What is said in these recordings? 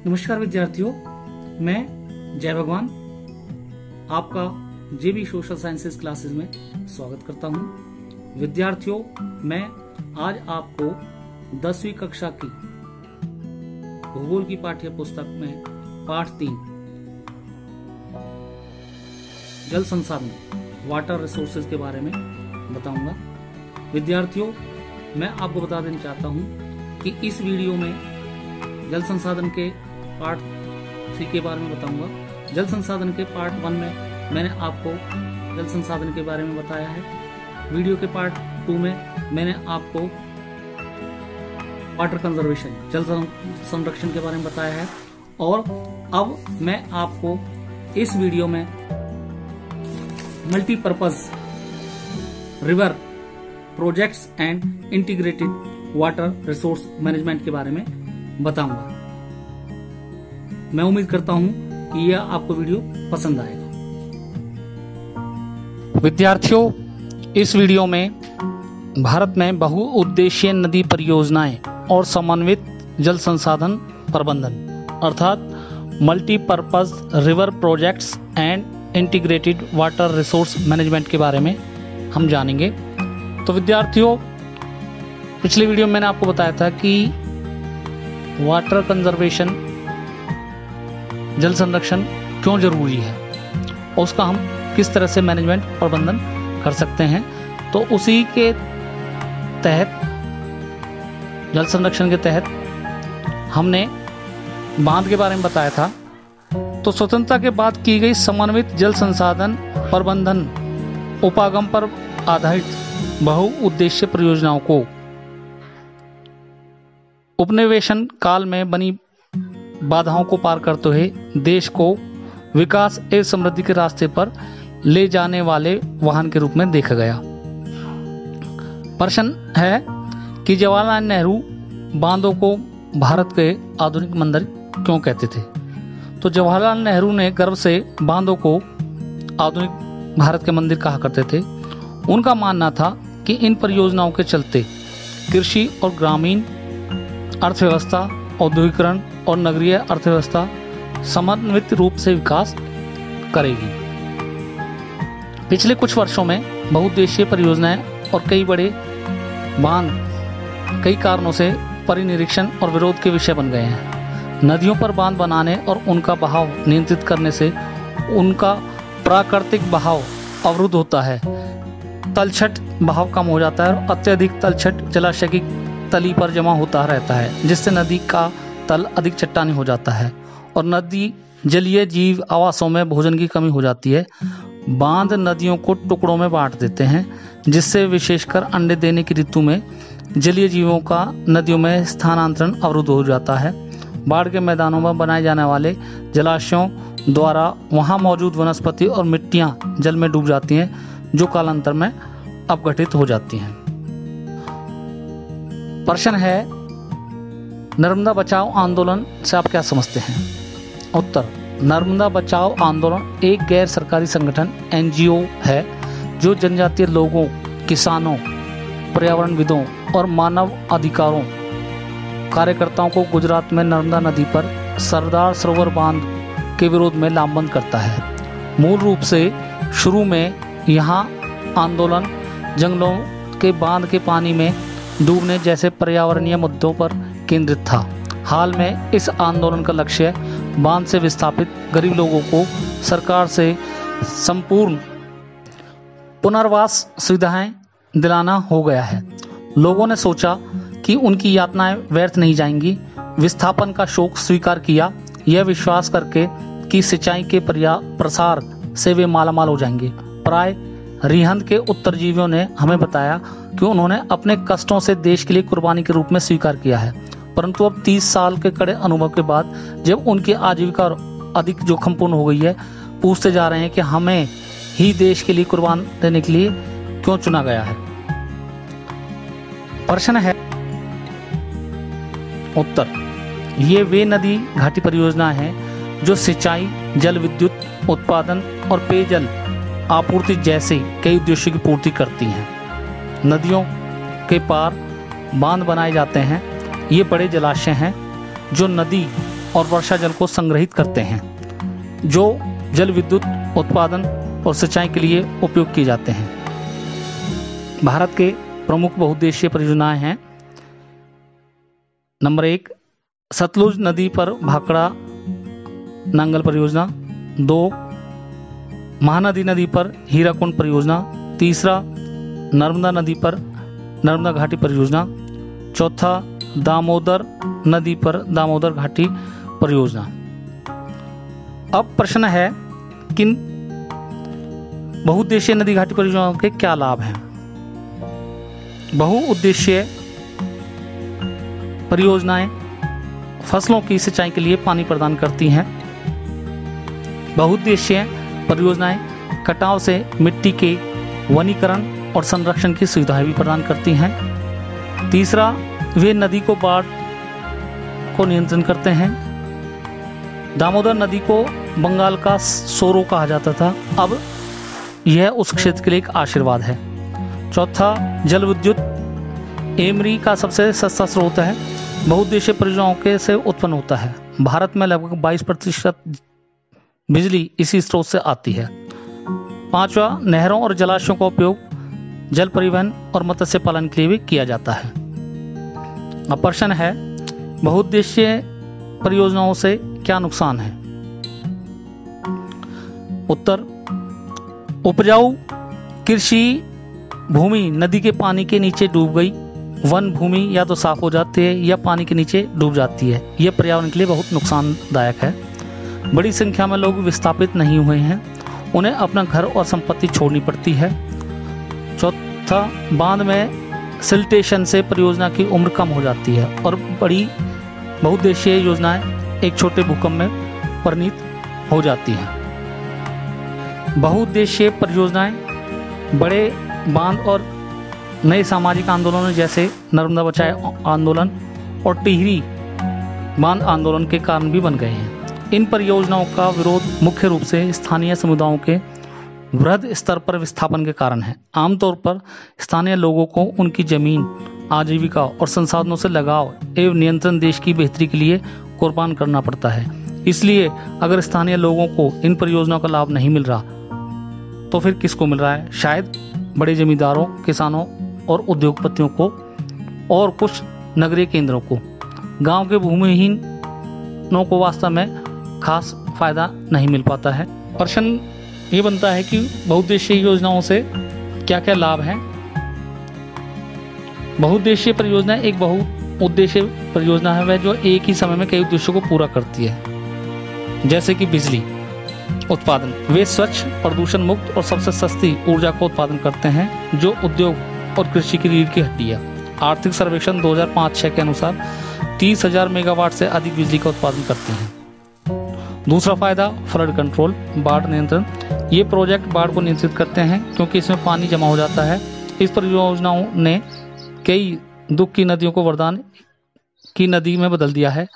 नमस्कार विद्यार्थियों, मैं जय भगवान आपका जेबी सोशल साइंसेज क्लासेस में स्वागत करता हूं। विद्यार्थियों, मैं आज आपको 10वीं कक्षा की भूगोल की पाठ्य पुस्तक में पाठ 3 जल संसाधन वाटर रिसोर्सेज के बारे में बताऊंगा। विद्यार्थियों, मैं आपको बता देना चाहता हूं कि इस वीडियो में जल संसाधन के पार्ट 3 के बारे में बताऊंगा। जल संसाधन के पार्ट 1 में मैंने आपको जल संसाधन के बारे में बताया है। वीडियो के पार्ट 2 में मैंने आपको वाटर कंजर्वेशन जल संरक्षण के बारे में बताया है। और अब मैं आपको इस वीडियो में multipurpose river projects and integrated water resource management के बारे में बताऊंगा। मैं उम्मीद करता हूं कि यह आपको वीडियो पसंद आएगा। विद्यार्थियों, इस वीडियो में भारत में बहुउद्देशीय नदी परियोजनाएं और समन्वित जल संसाधन प्रबंधन अर्थात multipurpose river projects and integrated water resource management के बारे में हम जानेंगे। तो विद्यार्थियों, पिछली वीडियो में मैंने आपको बताया था कि वाटर कंजर्वेशन जल संरक्षण क्यों जरूरी है और उसका हम किस तरह से मैनेजमेंट प्रबंधन कर सकते हैं। तो उसी के तहत जल संरक्षण के तहत हमने बांध के बारे में बताया था। तो स्वतंत्रता के बाद की गई समन्वित जल संसाधन प्रबंधन उपागम पर आधारित बहुउद्देशीय परियोजनाओं को उपनिवेशन काल में बनी बाधाओं को पार करते हुए देश को विकास एवं समृद्धि के रास्ते पर ले जाने वाले वाहन के रूप में देखा गया। प्रश्न है कि जवाहरलाल नेहरू बांधों को भारत के आधुनिक मंदिर क्यों कहते थे। तो जवाहरलाल नेहरू ने गर्व से बांधों को आधुनिक भारत के मंदिर कहा करते थे। उनका मानना था कि इन परियोजनाओं के चलते कृषि और ग्रामीण अर्थव्यवस्था, औद्योगिकरण और नगरीय अर्थव्यवस्था समन्वित रूप से विकास करेगी। पिछले कुछ वर्षों में बहुउद्देशीय परियोजनाएं और कई बड़े बांध कई कारणों से परिनिरीक्षण और विरोध के विषय बन गए हैं। नदियों पर बांध बनाने और उनका बहाव नियंत्रित करने से उनका प्राकृतिक बहाव अवरुद्ध होता है, तलछट बहाव कम हो जाता है और अत्यधिक तलछट जलाशय की तली पर जमा होता रहता है, जिससे नदी का तल अधिक चट्टानी हो जाता है और नदी जलीय जीव आवासों में भोजन की कमी हो जाती है। बांध नदियों को टुकड़ों में बांट देते हैं, जिससे विशेषकर अंडे देने की ऋतु में जलीय जीवों का नदियों में स्थानांतरण अवरुद्ध हो जाता है। बाढ़ के मैदानों में बनाए जाने वाले जलाशयों द्वारा वहां मौजूद वनस्पति और मिट्टियां जल में डूब जाती हैं, जो कालांतर में अपघटित हो जाती हैं। प्रश्न है, नर्मदा बचाओ आंदोलन से आप क्या समझते हैं। उत्तर, नर्मदा बचाओ आंदोलन एक गैर सरकारी संगठन NGO है जो जनजातीय लोगों, किसानों, पर्यावरणविदों और मानव अधिकारों कार्यकर्ताओं को गुजरात में नर्मदा नदी पर सरदार सरोवर बांध के विरोध में लामबंद करता है। मूल रूप से शुरू में यहाँ आंदोलन जंगलों के बांध के पानी में डूबने जैसे पर्यावरणीय मुद्दों पर केंद्रित था। हाल में इस आंदोलन का लक्ष्य बांध से विस्थापित गरीब लोगों को सरकार से संपूर्ण पुनर्वास सुविधाएं दिलाना हो गया है। लोगों ने सोचा कि उनकी यातनाएं व्यर्थ नहीं जाएंगी, विस्थापन का शोक स्वीकार किया, यह विश्वास करके कि सिंचाई के प्रसार से वे मालामाल हो जाएंगे। प्राय रिहंद के उत्तरजीवियों ने हमें बताया कि उन्होंने अपने कष्टों से देश के लिए कुर्बानी के रूप में स्वीकार किया है, परंतु अब 30 साल के कड़े अनुभव के बाद जब उनकी आजीविका अधिक जोखिमपूर्ण हो गई है, पूछते जा रहे हैं कि हमें ही देश के लिए कुर्बान देने के लिए क्यों चुना गया है। प्रश्न है, उत्तर, ये वे नदी घाटी परियोजना है जो सिंचाई, जल विद्युत उत्पादन और पेयजल आपूर्ति जैसे कई उद्देश्यों की पूर्ति करती हैं। नदियों के पार बांध बनाए जाते हैं। ये बड़े जलाशय हैं जो नदी और वर्षा जल को संग्रहित करते हैं, जो जल विद्युत उत्पादन और सिंचाई के लिए उपयोग किए जाते हैं। भारत के प्रमुख बहुउद्देशीय परियोजनाएं हैं। नंबर 1, सतलुज नदी पर भाखड़ा नांगल परियोजना। 2, महानदी नदी पर हीराकुंड परियोजना। 3, नर्मदा नदी पर नर्मदा घाटी परियोजना। 4, दामोदर नदी पर दामोदर घाटी परियोजना। अब प्रश्न है कि बहुउद्देशीय नदी घाटी परियोजनाओं के क्या लाभ हैं। बहुउद्देशीय परियोजनाएं फसलों की सिंचाई के लिए पानी प्रदान करती हैं। बहुउद्देशीय परियोजनाएं कटाव से मिट्टी के वनीकरण और संरक्षण की सुविधाएं भी प्रदान करती हैं। 3, वे नदी को बाढ़ को नियंत्रण करते हैं। दामोदर नदी को बंगाल का सोरो कहा जाता था, अब यह उस क्षेत्र के लिए एक आशीर्वाद है। 4, जल विद्युत एमरी का सबसे सस्ता स्रोत है, बहुउद्देशीय परियोजनाओं के से उत्पन्न होता है। भारत में लगभग 22% बिजली इसी स्रोत से आती है। 5, नहरों और जलाशयों का उपयोग जल परिवहन और मत्स्य पालन के लिए भी किया जाता है। अब प्रश्न है, बहुउद्देशीय परियोजनाओं से क्या नुकसान है। उत्तर, उपजाऊ कृषि भूमि नदी के पानी के नीचे डूब गई। वन भूमि या तो साफ हो जाती है या पानी के नीचे डूब जाती है। यह पर्यावरण के लिए बहुत नुकसानदायक है। बड़ी संख्या में लोग विस्थापित नहीं हुए हैं, उन्हें अपना घर और संपत्ति छोड़नी पड़ती है। 4, बांध में सिल्टेशन से परियोजना की उम्र कम हो जाती है और बड़ी बहुउद्देशीय योजनाएं एक छोटे भूकंप में परिणत हो जाती हैं। बहुउद्देशीय परियोजनाएं बड़े बांध और नए सामाजिक आंदोलनों जैसे नर्मदा बचाओ आंदोलन और टिहरी बांध आंदोलन के कारण भी बन गए हैं। इन परियोजनाओं का विरोध मुख्य रूप से स्थानीय समुदायों के वृहद स्तर पर विस्थापन के कारण है। आमतौर पर स्थानीय लोगों को उनकी जमीन, आजीविका और संसाधनों से लगाव एवं नियंत्रण देश की बेहतरी के लिए कुर्बान करना पड़ता है। इसलिए अगर स्थानीय लोगों को इन परियोजनाओं का लाभ नहीं मिल रहा तो फिर किसको मिल रहा है? शायद बड़े जमींदारों, किसानों और उद्योगपतियों को और कुछ नगरीय केंद्रों को। गांव के भूमिहीनों को वास्तव में खास फायदा नहीं मिल पाता है। प्रश्न ये बनता है कि बहुउद्देशीय योजनाओं से क्या क्या लाभ हैं। बहुउद्देशीय परियोजना एक बहुउद्देशीय परियोजना है वह जो एक ही समय में कई उद्देश्यों को पूरा करती है, जैसे कि बिजली उत्पादन। वे स्वच्छ, प्रदूषण मुक्त और सबसे सस्ती ऊर्जा का उत्पादन करते हैं जो उद्योग और कृषि की रीढ़ की हड्डी है। आर्थिक सर्वेक्षण 2005-06 के अनुसार 30,000 मेगावाट से अधिक बिजली का उत्पादन करते हैं। दूसरा फायदा, फ्लड कंट्रोल, बाढ़ नियंत्रण। ये प्रोजेक्ट बाढ़ को नियंत्रित करते हैं क्योंकि इसमें पानी जमा हो जाता है। इस परियोजनाओं ने कई दुख की नदियों को वरदान की नदी में बदल दिया है,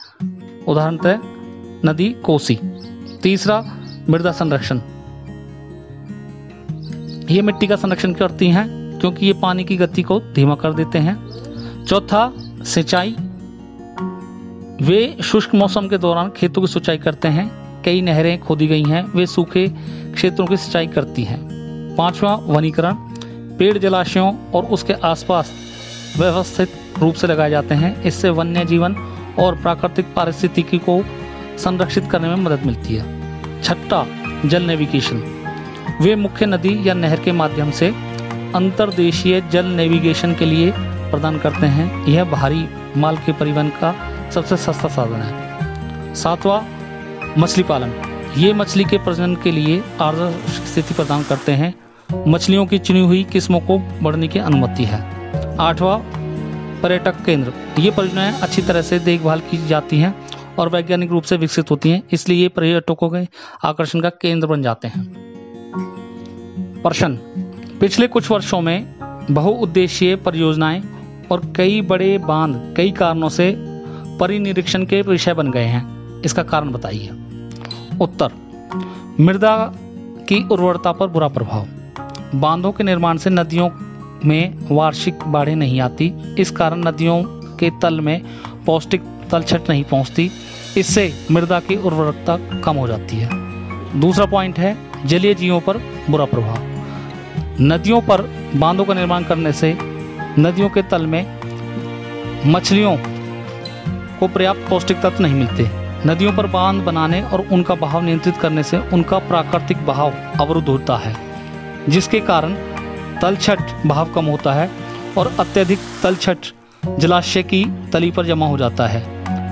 उदाहरणतः नदी कोसी। तीसरा, मृदा संरक्षण। ये मिट्टी का संरक्षण करती हैं क्योंकि ये पानी की गति को धीमा कर देते हैं। चौथा, सिंचाई। वे शुष्क मौसम के दौरान खेतों की सिंचाई करते हैं। कई नहरें खोदी गई हैं, वे सूखे क्षेत्रों की सिंचाई करती हैं। पांचवा, वनीकरण। पेड़ जलाशयों और उसके आसपास व्यवस्थित रूप से लगाए जाते हैं। इससे वन्य जीवन और प्राकृतिक पारिस्थितिकी को संरक्षित करने में मदद मिलती है। छठा, जल नेविगेशन। वे मुख्य नदी या नहर के माध्यम से अंतर्देशीय जल नेविगेशन के लिए प्रदान करते हैं। यह भारी माल के परिवहन का सबसे सस्ता साधन है। सातवां, मछली पालन। ये मछली के प्रजनन के लिए आदर्श स्थिति प्रदान करते हैं। मछलियों की चुनी हुई किस्मों को बढ़ने की अनुमति है। आठवां, पर्यटक केंद्र। ये परियोजनाएं अच्छी तरह से देखभाल की जाती हैं और वैज्ञानिक रूप से विकसित होती हैं, इसलिए ये पर्यटकों के आकर्षण का केंद्र बन जाते हैं। प्रश्न, पिछले कुछ वर्षों में बहुउद्देशीय परियोजनाएं और कई बड़े बांध कई कारणों से परिनिरीक्षण के विषय बन गए हैं, इसका कारण बताइए। उत्तर, मृदा की उर्वरता पर बुरा प्रभाव। बांधों के निर्माण से नदियों में वार्षिक बाढ़ें नहीं आती, इस कारण नदियों के तल में पौष्टिक तलछट नहीं पहुंचती। इससे मृदा की उर्वरकता कम हो जाती है। दूसरा पॉइंट है जलीय जीवों पर बुरा प्रभाव। नदियों पर बांधों का निर्माण करने से नदियों के तल में मछलियों को पर्याप्त पौष्टिक तत्व नहीं मिलते। नदियों पर बांध बनाने और उनका बहाव नियंत्रित करने से उनका प्राकृतिक बहाव अवरुद्ध होता है, जिसके कारण तलछट बहाव कम होता है और अत्यधिक तलछट जलाशय की तली पर जमा हो जाता है,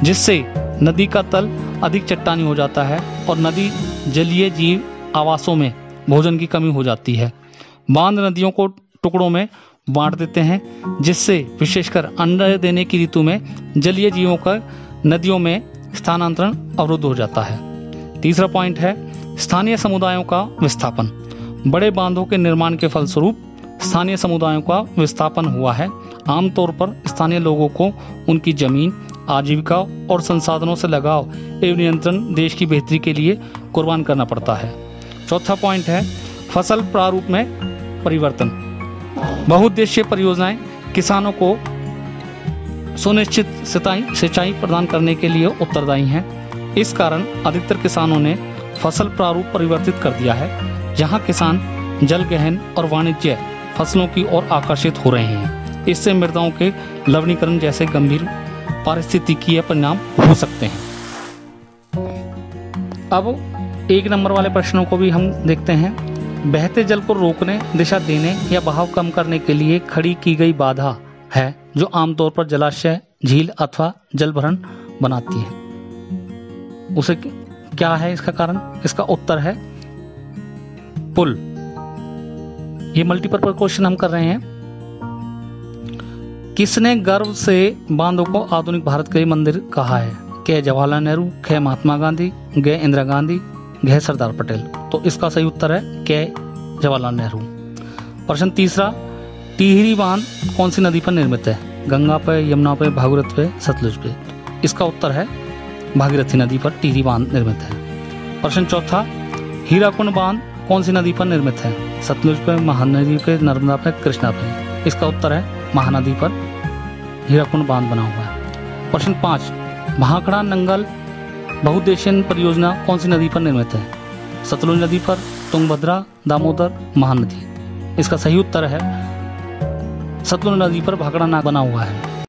जिससे नदी का तल अधिक चट्टानी हो जाता है और नदी जलीय जीव आवासों में भोजन की कमी हो जाती है। बांध नदियों को टुकड़ों में बांट देते हैं, जिससे विशेषकर अंडे देने की ऋतु में जलीय जीवों का नदियों में स्थानांतरण अवरुद्ध हो जाता है। तीसरा पॉइंट है स्थानीय समुदायों का विस्थापन। बड़े बांधों के निर्माण के फलस्वरूप स्थानीय समुदायों का विस्थापन हुआ है। आमतौर पर स्थानीय लोगों को उनकी जमीन, आजीविका और संसाधनों से लगाव एवं नियंत्रण देश की बेहतरी के लिए कुर्बान करना पड़ता है। चौथा पॉइंट है फसल प्रारूप में परिवर्तन। बहुउद्देशीय परियोजनाएं किसानों को सुनिश्चित सिंचाई प्रदान करने के लिए उत्तरदायी हैं। इस कारण अधिकतर किसानों ने फसल प्रारूप परिवर्तित कर दिया है, जहां किसान जल गहन और वाणिज्य फसलों की ओर आकर्षित हो रहे हैं। इससे मृदाओं के लवणीकरण जैसे गंभीर पारिस्थितिकीय परिणाम हो सकते हैं। अब 1 नंबर वाले प्रश्नों को भी हम देखते हैं। बहते जल को रोकने, दिशा देने या बहाव कम करने के लिए खड़ी की गई बाधा है, जो आमतौर पर जलाशय, झील अथवा जल भरण बनाती है। उसे क्या है इसका कारण? इसका उत्तर है पुल। ये मल्टीपर्पज क्वेश्चन हम कर रहे हैं। किसने गर्व से बांधों को आधुनिक भारत के लिए मंदिर कहा है? क जवाहरलाल नेहरू, ख महात्मा गांधी, ग इंदिरा गांधी, घ सरदार पटेल। तो इसका सही उत्तर है क जवाहरलाल नेहरू। प्रश्न तीसरा, टिहरी बांध कौन सी नदी पर निर्मित है? गंगा पे, यमुना पे, भागीरथी पे, सतलुज पे। इसका उत्तर है भागीरथी नदी पर टिहरी बांध निर्मित है। प्रश्न चौथा, हीराकुंड बांध कौन सी नदी पर निर्मित है? सतलुज पे, महानदी पे, नर्मदा पे, कृष्णा पे। इसका उत्तर है महानदी पर हीराकुंड बांध बना हुआ है। प्रश्न 5, भाखड़ा नंगल बहुउद्देशीय परियोजना कौन सी नदी पर निर्मित है? सतलुज नदी पर, तुंगभद्रा, दामोदर, महानदी। इसका सही उत्तर है सतलुज नदी पर भाखड़ा नाग बना हुआ है।